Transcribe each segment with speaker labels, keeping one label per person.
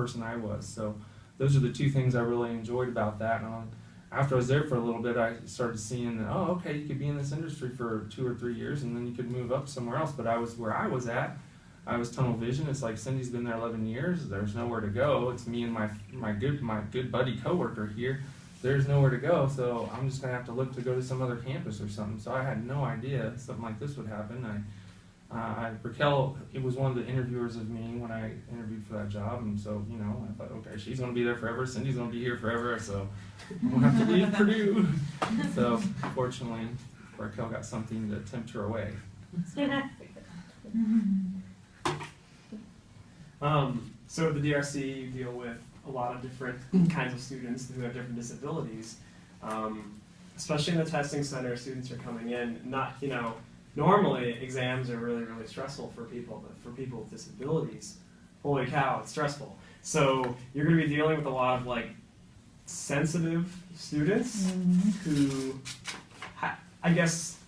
Speaker 1: person I was. So those are the two things I really enjoyed about that. And after I was there for a little bit, I started seeing that, oh, okay, you could be in this industry for 2 or 3 years, and then you could move up somewhere else. But where I was at, I was tunnel vision. It's like Cindy's been there 11 years. There's nowhere to go. It's me and my good buddy coworker here. There's nowhere to go, so I'm just gonna have to look to go to some other campus or something. So I had no idea something like this would happen. Raquel, it was one of the interviewers of me when I interviewed for that job, and so, you know, I thought, okay, she's gonna be there forever, Cindy's gonna be here forever, so I'm gonna have to leave Purdue. So fortunately, Raquel got something to tempt her away.
Speaker 2: So at the DRC, you deal with a lot of different kinds of students who have different disabilities. Especially in the testing center, students are coming in, not, you know, normally exams are really, really stressful for people, but for people with disabilities, holy cow, it's stressful. So you're going to be dealing with a lot of like sensitive students who, I guess,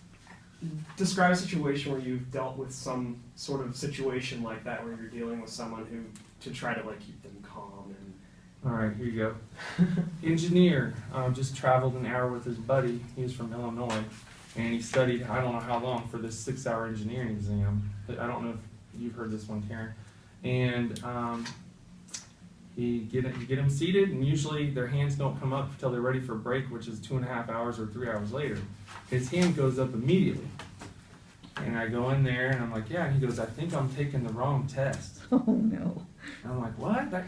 Speaker 2: describe a situation where you've dealt with some sort of situation like that, where you're dealing with someone who, to try to like keep them calm. And
Speaker 1: all right, here you go. Engineer just traveled an hour with his buddy. He was from Illinois, and he studied, I don't know how long, for this 6-hour engineering exam. I don't know if you've heard this one, Karen. And you get them seated, and usually their hands don't come up until they're ready for break, which is 2.5 hours or 3 hours later. His hand goes up immediately. And I go in there, and I'm like, yeah. And he goes, I think I'm taking the wrong test.
Speaker 3: Oh, no.
Speaker 1: And I'm like, what?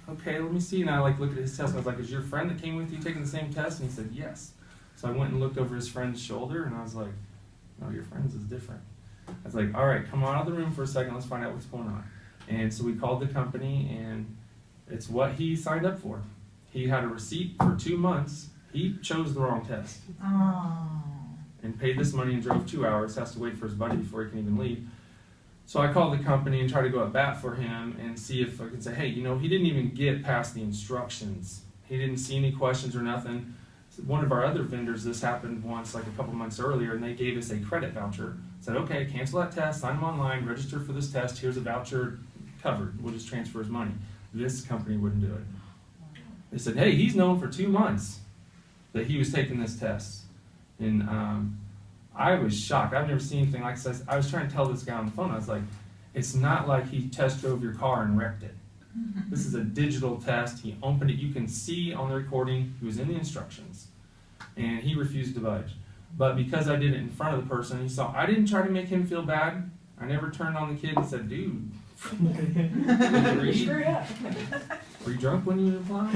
Speaker 1: Okay, let me see. And I like look at his test, and I was like, is your friend that came with you taking the same test? And he said, yes. So I went and looked over his friend's shoulder, and I was like, no, your friend's is different. I was like, all right, come on out of the room for a second. Let's find out what's going on. And so we called the company, and it's what he signed up for. He had a receipt for 2 months. He chose the wrong test.
Speaker 3: Oh.
Speaker 1: And paid this money and drove 2 hours, has to wait for his buddy before he can even leave. So I called the company and tried to go at bat for him and see if I could say, hey, you know, he didn't even get past the instructions. He didn't see any questions or nothing. One of our other vendors, this happened once, like a couple months earlier, and they gave us a credit voucher. Said, okay, cancel that test, sign them online, register for this test, here's a voucher covered. We'll just transfer his money. This company wouldn't do it. They said, hey, he's known for 2 months that he was taking this test. And I was shocked. I've never seen anything like this. I was trying to tell this guy on the phone, I was like, it's not like he test drove your car and wrecked it. This is a digital test. He opened it. You can see on the recording, he was in the instructions. And he refused to budge. But because I did it in front of the person, he saw, I didn't try to make him feel bad. I never turned on the kid and said, dude, did you read? Were you drunk when you applied?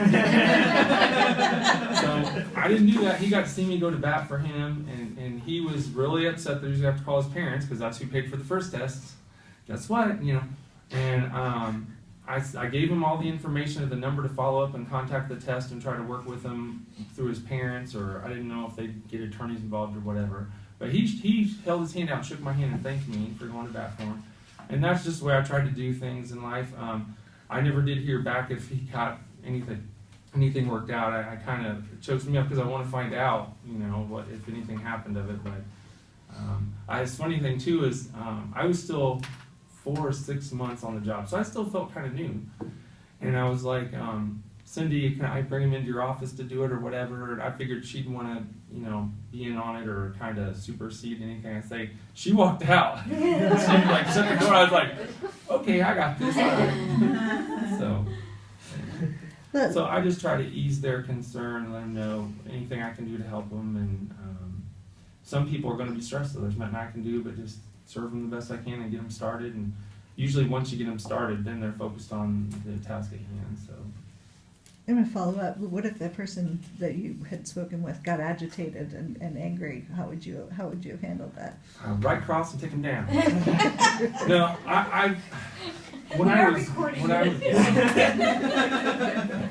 Speaker 1: So I didn't do that. He got to see me go to bat for him, and he was really upset that he was going to have to call his parents, because that's who paid for the first test. Guess what? You know, and I gave him all the information of the number to follow up and contact the test and try to work with him through his parents, or I didn't know if they'd get attorneys involved or whatever. But he held his hand out, shook my hand, and thanked me for going to bat for him. And that's just the way I tried to do things in life. I never did hear back if he got anything worked out. I kind of, it chokes me up because I want to find out, you know, what if anything happened of it. But the funny thing too is I was still 4 or 6 months on the job, so I still felt kind of new. And I was like, Cindy, can I bring him into your office to do it or whatever? And I figured she'd want to, you know, be in on it or kind of supersede anything I say. She walked out. She like shut the door. I was like, okay, I got this. So I just try to ease their concern and let them know anything I can do to help them. And some people are going to be stressed, so there's nothing I can do but just serve them the best I can and get them started. And usually once you get them started, then they're focused on the task at hand. So.
Speaker 3: I'm going to follow up. What if the person that you had spoken with got agitated and angry? How would you have handled that?
Speaker 1: Right across and take them down. No, when I was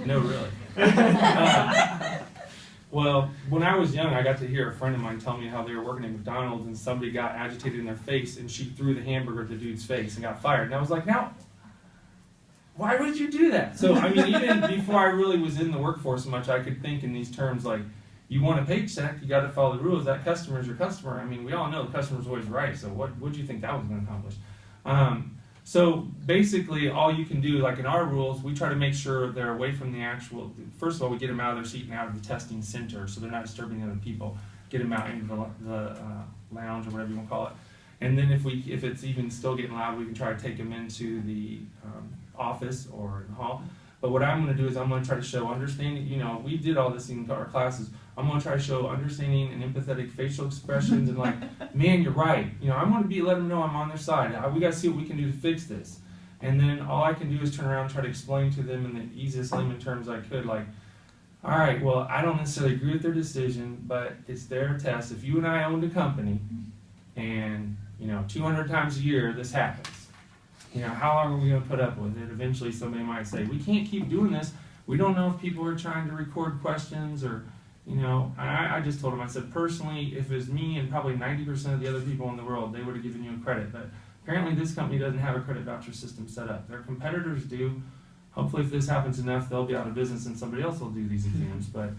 Speaker 1: no, really. Well, when I was young, I got to hear a friend of mine tell me how they were working at McDonald's and somebody got agitated in their face and she threw the hamburger at the dude's face and got fired. And I was like, now, why would you do that? So, I mean, even before I really was in the workforce much, I could think in these terms like, you want a paycheck, you got to follow the rules. That customer is your customer. I mean, we all know the customer's always right, so what would you think that was going to accomplish? So basically, all you can do, like in our rules, we try to make sure they're away from the actual. First of all, we get them out of their seat and out of the testing center, so they're not disturbing other people. Get them out into the lounge or whatever you want to call it. And then if it's even still getting loud, we can try to take them into the office or in the hall. But what I'm going to do is I'm going to try to show understanding. You know, we did all this in our classes. I'm going to try to show understanding and empathetic facial expressions and like, man, you're right. You know, I'm going to let them know I'm on their side. We got to see what we can do to fix this. And then all I can do is turn around and try to explain to them in the easiest layman terms I could, like, all right, well, I don't necessarily agree with their decision, but it's their test. If you and I owned a company and, you know, 200 times a year this happens, you know, how long are we going to put up with it? Eventually somebody might say, we can't keep doing this. We don't know if people are trying to record questions or, you know, I just told them, I said, personally, if it was me and probably 90% of the other people in the world, they would have given you a credit. But apparently this company doesn't have a credit voucher system set up. Their competitors do. Hopefully if this happens enough, they'll be out of business and somebody else will do these exams. But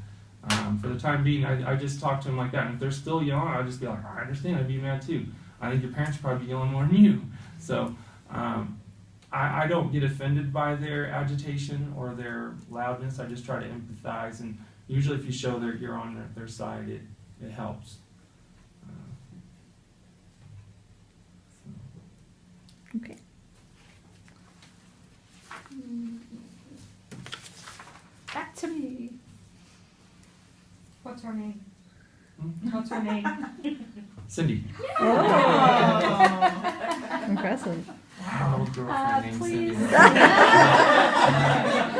Speaker 1: for the time being, I just talk to them like that. And if they're still yelling, I'll just be like, I understand, I'd be mad too. I think your parents probably be yelling more than you. So I don't get offended by their agitation or their loudness. I just try to empathize. And usually if you show that you're on their side, it helps.
Speaker 3: Okay.
Speaker 4: Back to me. What's her name?
Speaker 1: Hmm?
Speaker 4: What's her name?
Speaker 1: Cindy.
Speaker 3: Oh. Impressive.
Speaker 1: Wow, old girlfriend named
Speaker 4: please.
Speaker 1: Cindy.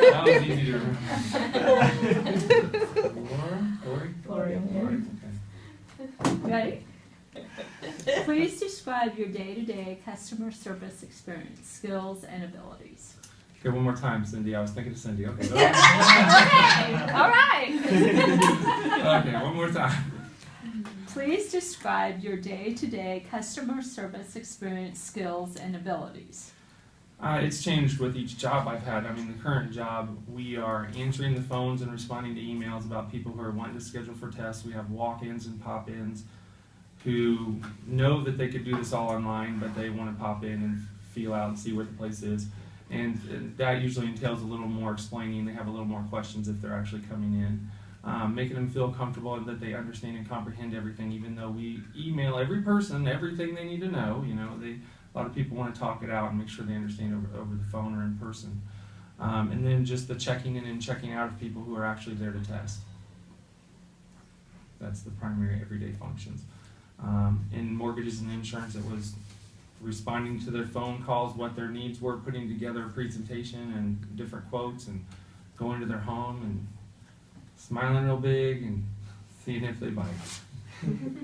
Speaker 1: That was easy to remember. Lori? Okay.
Speaker 4: Ready? Please describe your day-to-day customer service experience, skills, and abilities.
Speaker 1: Okay, one more time, Cindy. I was thinking of Cindy. Okay.
Speaker 4: Okay, all right.
Speaker 1: Okay, one more time.
Speaker 4: Please describe your day-to-day customer service experience, skills, and abilities.
Speaker 1: It's changed with each job I've had. I mean, the current job, we are answering the phones and responding to emails about people who are wanting to schedule for tests. We have walk-ins and pop-ins who know that they could do this all online, but they want to pop in and feel out and see where the place is. And that usually entails a little more explaining. They have a little more questions if they're actually coming in. Making them feel comfortable and that they understand and comprehend everything, even though we email every person everything they need to know. You know, a lot of people want to talk it out and make sure they understand over the phone or in person. And then just the checking in and checking out of people who are actually there to test. That's the primary everyday functions. In mortgages and insurance, it was responding to their phone calls, what their needs were, putting together a presentation and different quotes, and going to their home and smiling real big and seeing if they bite.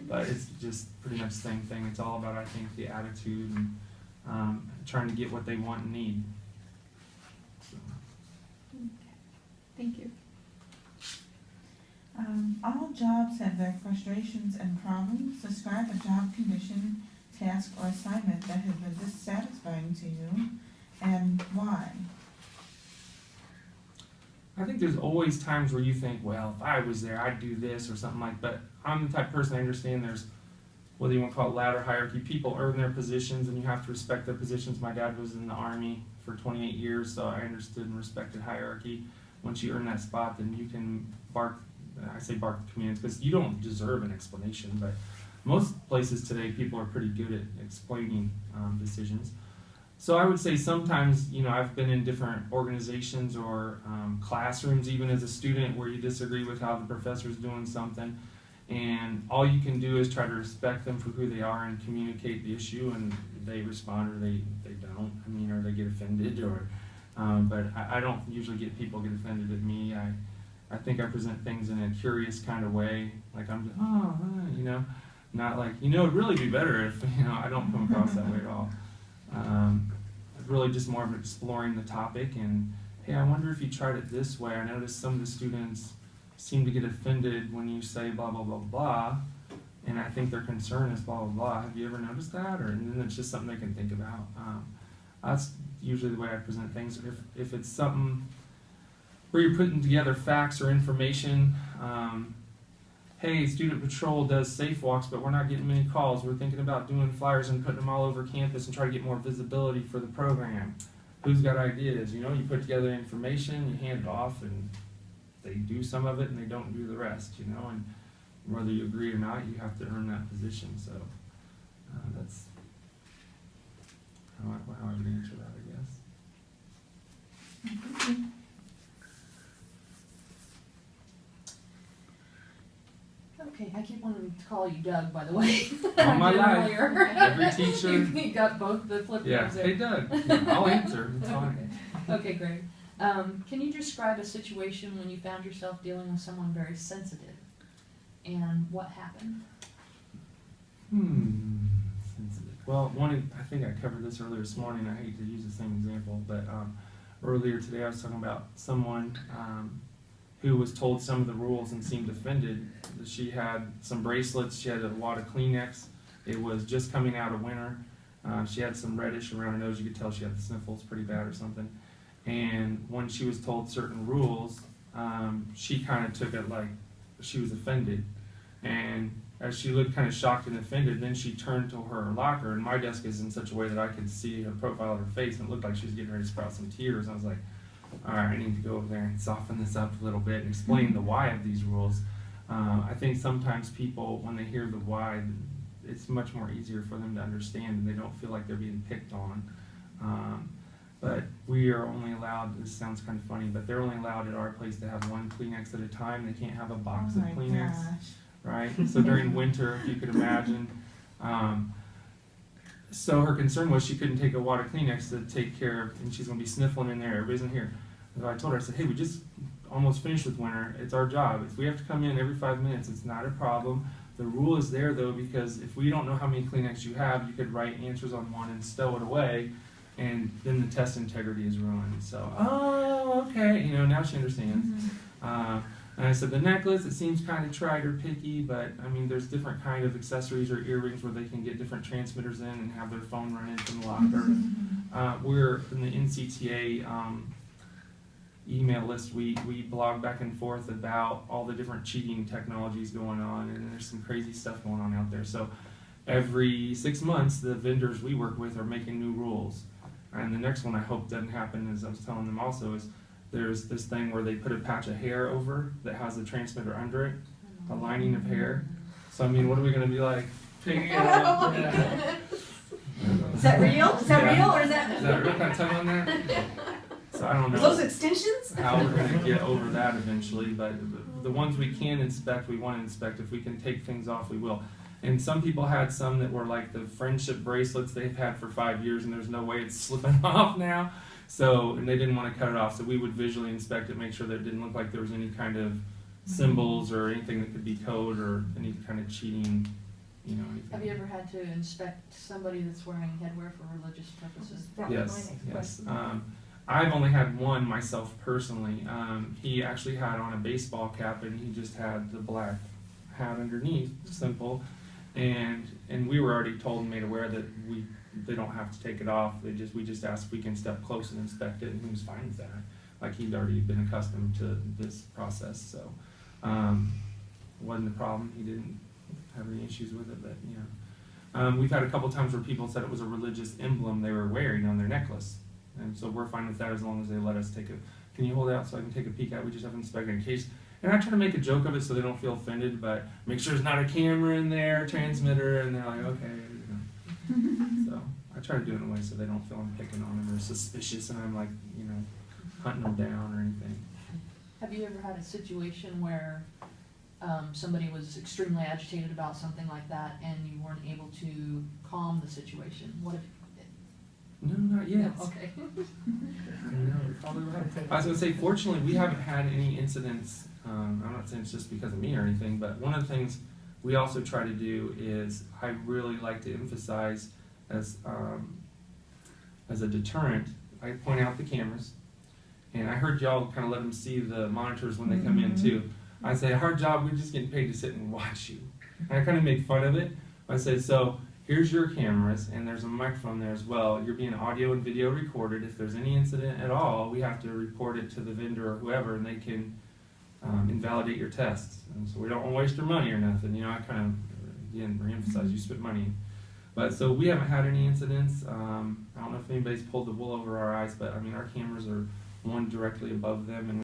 Speaker 1: But it's just pretty much the same thing. It's all about, I think, the attitude and trying to get what they want and need. So.
Speaker 4: Thank you.
Speaker 5: All jobs have their frustrations and problems. Describe a job condition, task, or assignment that has been dissatisfying to you, and why?
Speaker 1: I think there's always times where you think, well, if I was there, I'd do this or something like that. But I'm the type of person, I understand there's, whether you want to call it ladder hierarchy, people earn their positions and you have to respect their positions. My dad was in the Army for 28 years, so I understood and respected hierarchy. Once you earn that spot, then you can bark commands, because you don't deserve an explanation. But most places today, people are pretty good at explaining decisions. So I would say sometimes, you know, I've been in different organizations or classrooms, even as a student, where you disagree with how the professor's doing something, and all you can do is try to respect them for who they are and communicate the issue, and they respond or they don't. I mean, or they get offended, or but I don't usually get people get offended at me. I think I present things in a curious kind of way, like I'm just, you know, not like, you know, it'd really be better if, you know, I don't come across that way at all. Really just more of exploring the topic and, hey, I wonder if you tried it this way. I noticed some of the students seem to get offended when you say blah, blah, blah, blah, and I think their concern is blah, blah, blah. Have you ever noticed that? Or, and then it's just something they can think about. That's usually the way I present things. If it's something where you're putting together facts or information, hey, student patrol does safe walks, but we're not getting many calls. We're thinking about doing flyers and putting them all over campus and try to get more visibility for the program. Who's got ideas? You know, you put together information, you hand it off, and they do some of it and they don't do the rest, you know, and whether you agree or not, you have to earn that position. So that's how I would answer that, I guess.
Speaker 5: Thank you.
Speaker 6: Okay, I keep wanting to call you Doug, by the way.
Speaker 1: All my
Speaker 6: I did
Speaker 1: life,
Speaker 6: earlier.
Speaker 1: every teacher.
Speaker 6: You got both the flip
Speaker 1: Yeah,
Speaker 6: names there.
Speaker 1: hey Doug, I'll answer. It's fine.
Speaker 6: Okay, great. Can you describe a situation when you found yourself dealing with someone very sensitive, and what happened?
Speaker 1: Sensitive. Well, I think I covered this earlier this morning. I hate to use the same example, but earlier today I was talking about someone who was told some of the rules and seemed offended. She had some bracelets, she had a lot of Kleenex. It was just coming out of winter. She had some reddish around her nose. You could tell she had the sniffles pretty bad or something. And when she was told certain rules, she kind of took it like she was offended. And as she looked kind of shocked and offended, then she turned to her locker, and my desk is in such a way that I could see her profile of her face, and it looked like she was getting ready to sprout some tears. I was like, all right, I need to go over there and soften this up a little bit and explain the why of these rules. I think sometimes people, when they hear the why, it's much more easier for them to understand, and they don't feel like they're being picked on. But we are only allowed, this sounds kind of funny, but they're only allowed at our place to have one Kleenex at a time. They can't have a box
Speaker 5: Oh
Speaker 1: of
Speaker 5: my
Speaker 1: Kleenex,
Speaker 5: gosh.
Speaker 1: right? So during winter, if you could imagine. So her concern was she couldn't take a wad of Kleenex to take care of, and she's going to be sniffling in there. Everybody's in here. So I told her, I said, hey, we just almost finished with winter. It's our job. If we have to come in every 5 minutes, it's not a problem. The rule is there, though, because if we don't know how many Kleenex you have, you could write answers on one and stow it away, and then the test integrity is ruined. So, oh, okay. You know, now she understands. And I said, the necklace, it seems kind of tried or picky, but I mean, there's different kind of accessories or earrings where they can get different transmitters in and have their phone run in from the locker. We're in the NCTA email list. We blog back and forth about all the different cheating technologies going on, and there's some crazy stuff going on out there. So every 6 months, the vendors we work with are making new rules. And the next one I hope doesn't happen, as I was telling them also, is there's this thing where they put a patch of hair over that has the transmitter under it, a lining of hair. So I mean, what are we going to be like? Picking it up?
Speaker 7: Is that real? Is that
Speaker 1: Yeah.
Speaker 7: real or is that?
Speaker 1: Is that real? Can I tell on that? So I don't know
Speaker 7: Those extensions?
Speaker 1: how we're going to get over that eventually, but the ones we can inspect, we want to inspect. If we can take things off, we will. And some people had some that were like the friendship bracelets they've had for 5 years, and there's no way it's slipping off now. So, and they didn't want to cut it off, so we would visually inspect it, make sure that it didn't look like there was any kind of symbols or anything that could be code or any kind of cheating, you know, anything.
Speaker 6: Have you ever had to inspect somebody that's wearing headwear for religious purposes?
Speaker 7: That was my
Speaker 1: Yes,
Speaker 7: next
Speaker 1: yes.
Speaker 7: question.
Speaker 1: I've only had one myself personally. He actually had on a baseball cap, and he just had the black hat underneath, simple. And we were already told and made aware that they don't have to take it off. We just asked if we can step close and inspect it, and he was fine with that. Like he'd already been accustomed to this process, so wasn't a problem. He didn't have any issues with it, but yeah. We've had a couple times where people said it was a religious emblem they were wearing on their necklace, and so we're fine with that as long as they let us take a. Can you hold it out so I can take a peek at it? We just haven't inspected in case. And I try to make a joke of it so they don't feel offended, but make sure there's not a camera in there, transmitter, and they're like, okay. You know. So I try to do it in a way so they don't feel I'm picking on them or suspicious and I'm like, you know, hunting them down or anything.
Speaker 6: Have you ever had a situation where somebody was extremely agitated about something like that and you weren't able to calm the situation? What if
Speaker 1: No, not yet.
Speaker 6: No, okay.
Speaker 1: No, you're probably right. I was going to say, fortunately, we haven't had any incidents. I'm not saying it's just because of me or anything, but one of the things we also try to do is I really like to emphasize as a deterrent. I point out the cameras, and I heard y'all kind of let them see the monitors when they come in too. I say, our job, we're just getting paid to sit and watch you. And I kind of make fun of it. I say, so here's your cameras, and there's a microphone there as well. You're being audio and video recorded. If there's any incident at all, we have to report it to the vendor or whoever, and they can invalidate your tests. And so we don't want to waste your money or nothing. You know, I kind of, again, reemphasize you spent money. But so we haven't had any incidents. I don't know if anybody's pulled the wool over our eyes, but I mean, our cameras are one directly above them, and